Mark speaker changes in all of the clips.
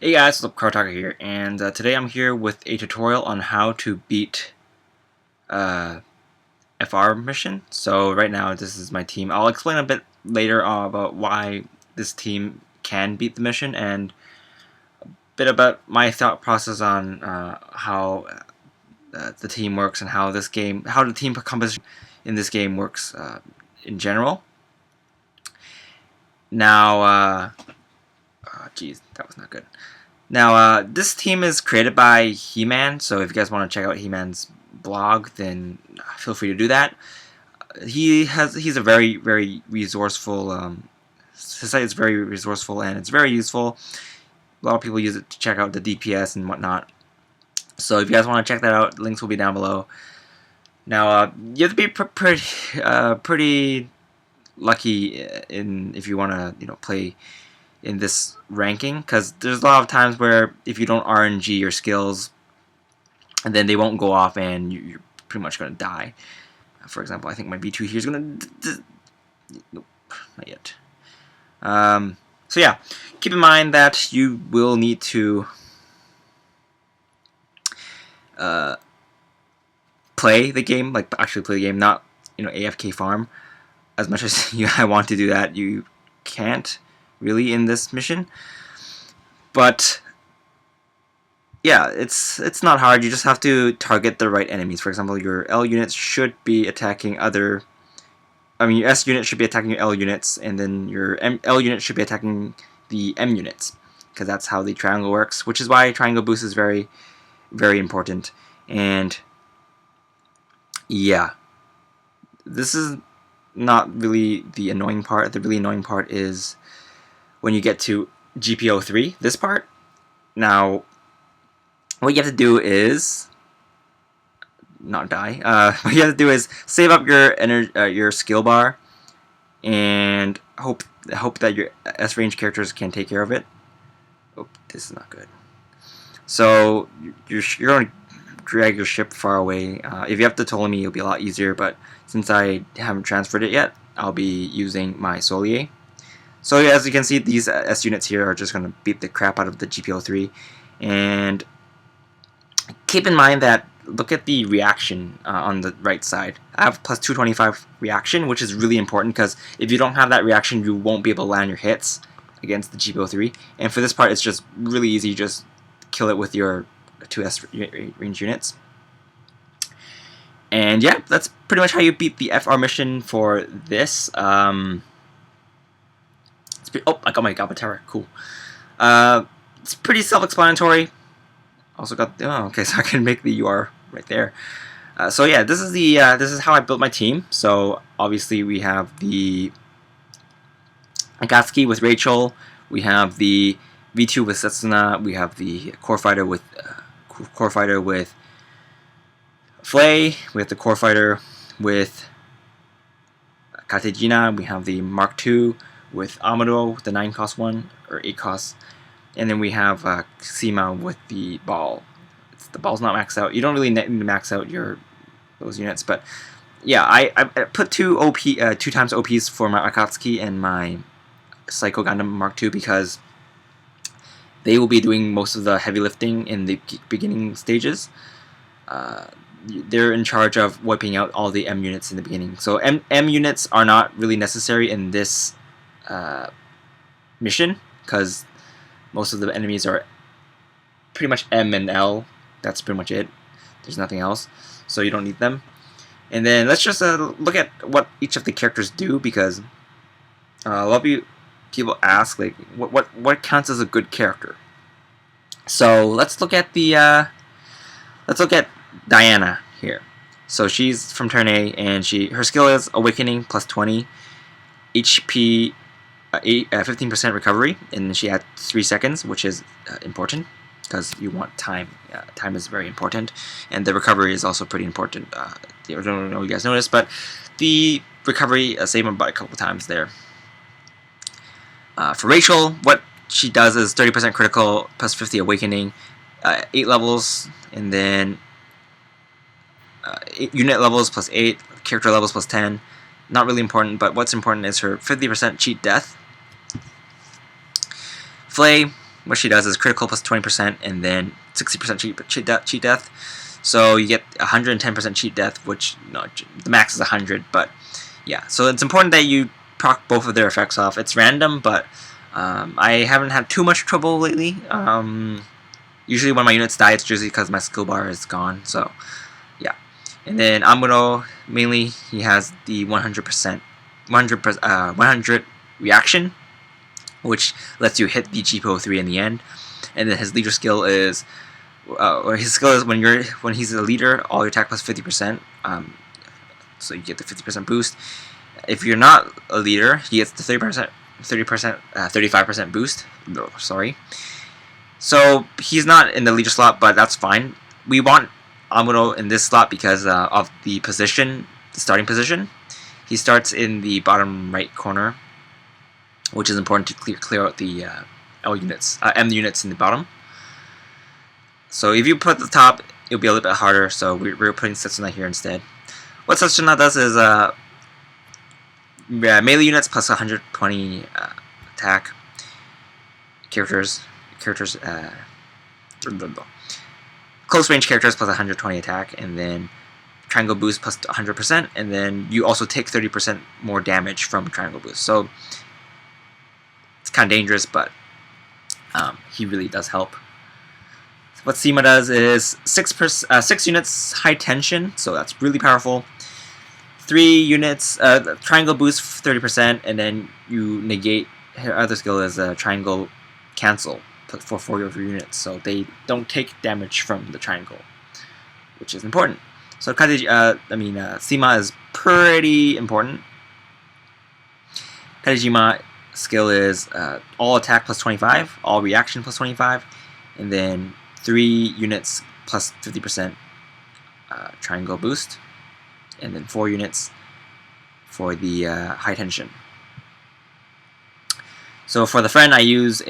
Speaker 1: Hey guys, what's up, Kartaka here, and today I'm here with a tutorial on how to beat FR mission. So right now this is my team. I'll explain a bit later about why this team can beat the mission and a bit about my thought process on how the team works and how the team composition in this game works in general. Now, geez, that was not good. Now, this team is created by He-Man, so if you guys want to check out He-Man's blog, then feel free to do that. He's a very resourceful. His site is very resourceful and it's very useful. A lot of people use it to check out the DPS and whatnot. So if you guys want to check that out, links will be down below. Now, you have to be pretty lucky if you want to play in this ranking, because there's a lot of times where if you don't RNG your skills, and then they won't go off and you're pretty much going to die. For example, I think my V2 here is going to... Nope, not yet. So yeah, keep in mind that you will need to play the game, like actually play the game, not AFK farm. As much as I want to do that, you can't really in this mission. But yeah, it's not hard. You just have to target the right enemies. For example, your L units should be attacking your S unit should be attacking your L units, and then your L unit should be attacking the M units, because that's how the triangle works, which is why triangle boost is very important. And yeah, this is not really the annoying part. The really annoying part is when you get to GPO3, this part. Now, what you have to do is not die. What you have to do is save up your skill bar and hope that your S range characters can take care of it. Oh, this is not good. So you're going to drag your ship far away. If you have the Ptolemy, it'll be a lot easier. But since I haven't transferred it yet, I'll be using my Solier. So as you can see, these S units here are just going to beat the crap out of the GPO3. And keep in mind that, look at the reaction on the right side. I have plus 225 reaction, which is really important, because if you don't have that reaction, you won't be able to land your hits against the GPO3. And for this part, it's just really easy. You just kill it with your 2S range units. And yeah, that's pretty much how you beat the FR mission for this. Oh, I got my Gaba Terror. Cool. It's pretty self-explanatory. Also got okay, so I can make the UR right there. So yeah, this is how I built my team. So obviously we have the Akatsuki with Rachel. We have the V2 with Setsuna. We have the core fighter with Flay. We have the core fighter with Katejina. We have the Mark II with Amado, the 9-cost one, or 8-cost. And then we have Sima with the ball. The ball's not maxed out. You don't really need to max out those units, but yeah, I put two times OPs for my Akatsuki and my Psycho Gundam Mark II, because they will be doing most of the heavy lifting in the beginning stages. They're in charge of wiping out all the M units in the beginning. So M units are not really necessary in this mission, because most of the enemies are pretty much M and L. That's pretty much it. There's nothing else, so you don't need them. And then let's just look at what each of the characters do, because a lot of people ask, like, what counts as a good character. So let's look at Diana here. So she's from turn A, and her skill is Awakening plus 20, HP 15% recovery, and she had 3 seconds, which is important, because you want time. Time is very important, and the recovery is also pretty important. I don't know if you guys noticed, but the recovery saved him by a couple times there. For Rachel, what she does is 30% critical plus 50 awakening, 8 levels, and then 8 unit levels plus 8, character levels plus 10. Not really important, but what's important is her 50% cheat death. Flay, what she does is critical plus 20%, and then 60% cheat death. So you get 110% cheat death, which no, the max is 100. But yeah, so it's important that you proc both of their effects off. It's random, but I haven't had too much trouble lately. Usually when my units die, it's usually because my skill bar is gone. So yeah, and then Amuro, mainly he has the 100 reaction, which lets you hit the GPO3 in the end. And then his leader skill is, or his skill is when he's a leader, all your attack plus 50%. So you get the 50% boost. If you're not a leader, he gets the 35% boost. No, sorry. So he's not in the leader slot, but that's fine. We want Amuro in this slot because of the position, the starting position. He starts in the bottom right corner, which is important to clear out the M units in the bottom. So if you put the top, it'll be a little bit harder. So we're putting Setsuna here instead. What Setsuna does is melee units plus 120 attack. Characters. Close range characters plus 120 attack, and then triangle boost plus 100%, and then you also take 30% more damage from triangle boost. So it's kind of dangerous, but he really does help. What Sima does is 6 units high tension, so that's really powerful. 3 units triangle boost 30%, and then you negate. Her other skill is triangle cancel for 4 of your units, so they don't take damage from the triangle, which is important. So Sima is pretty important. Kadejima skill is all attack plus 25, all reaction plus 25, and then 3 units plus 50% triangle boost, and then 4 units for the high tension. So for the friend, I use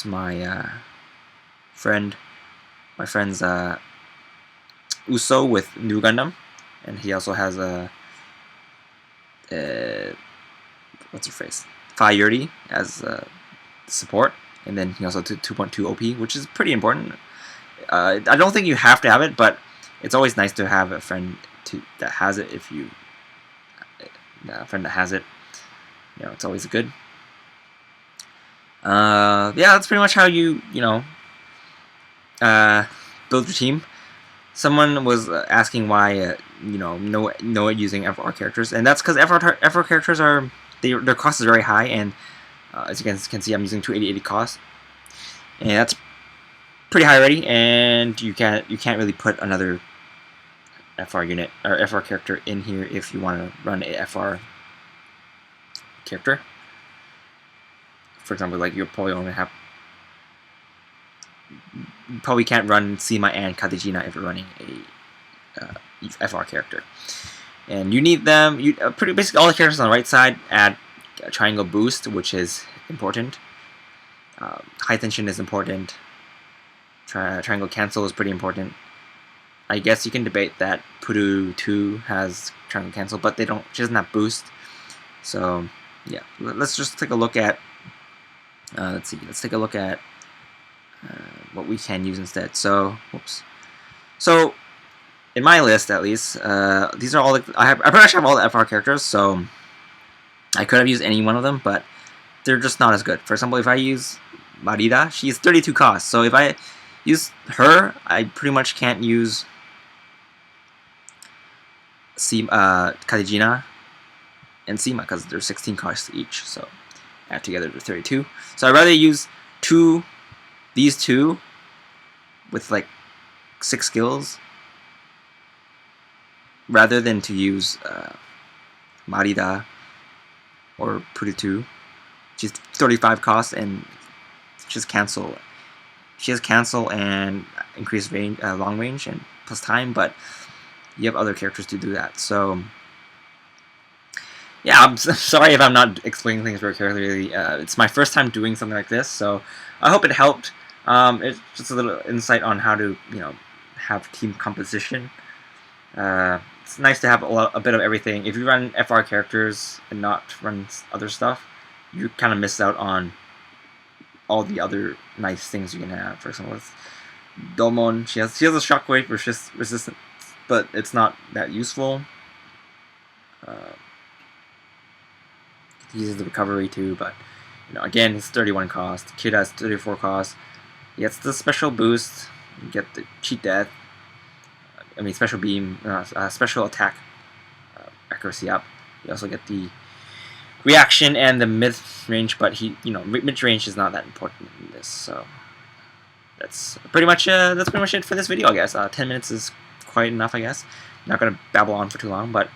Speaker 1: my friend's Uso with New Gundam, and he also has a what's her face, Fi Yuri as support, and then he also 2.2 OP, which is pretty important. I don't think you have to have it, but it's always nice to have a friend that has it. If you a friend that has it, it's always good. Yeah, that's pretty much how you build your team. Someone was asking why Noah using FR characters, and that's because FR characters are their cost is very high, and as you guys can see, I'm using 280 cost, and that's pretty high already. And you can't really put another FR unit or FR character in here if you want to run a FR character. For example, like you probably can't run Sima and Kadejina if you're running a FR character, and you need them. Basically all the characters on the right side add a triangle boost, which is important. High tension is important. Triangle cancel is pretty important. I guess you can debate that Puru 2 has triangle cancel, but she doesn't have boost. So yeah, let's just take a look at. Let's take a look at what we can use instead. So, So, in my list, at least, these are all. I pretty much have all the FR characters, so I could have used any one of them, but they're just not as good. For example, if I use Marida, she's 32 cost. So if I use her, I pretty much can't use Kadejina and Sima because they're 16 costs each. So add together to 32. So I'd rather use these two with like 6 skills rather than to use Marida or Puru. She's 35 cost and she has cancel. She has cancel and increased range, long range and plus time, but you have other characters to do that. So yeah, I'm sorry if I'm not explaining things very clearly. It's my first time doing something like this, so I hope it helped. It's just a little insight on how to, have team composition. It's nice to have a bit of everything. If you run FR characters and not run other stuff, you kind of miss out on all the other nice things you can have. For example, with Domon, she has a shockwave resistance, but it's not that useful. He uses the recovery too, but again, it's 31 cost. Kid has 34 cost. He gets the special boost. You get the cheat death. I mean, special beam, special attack accuracy up. You also get the reaction and the mid range, but mid range is not that important in this. So that's pretty much it for this video, I guess. 10 minutes is quite enough, I guess. I'm not gonna babble on for too long, but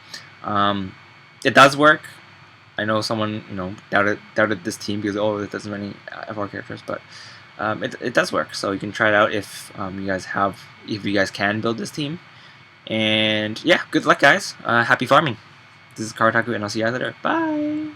Speaker 1: it does work. I know someone doubted this team because it doesn't have any FR characters, but it does work. So you can try it out if you guys can build this team. And yeah, good luck, guys. Happy farming. This is Karataku, and I'll see you guys later. Bye.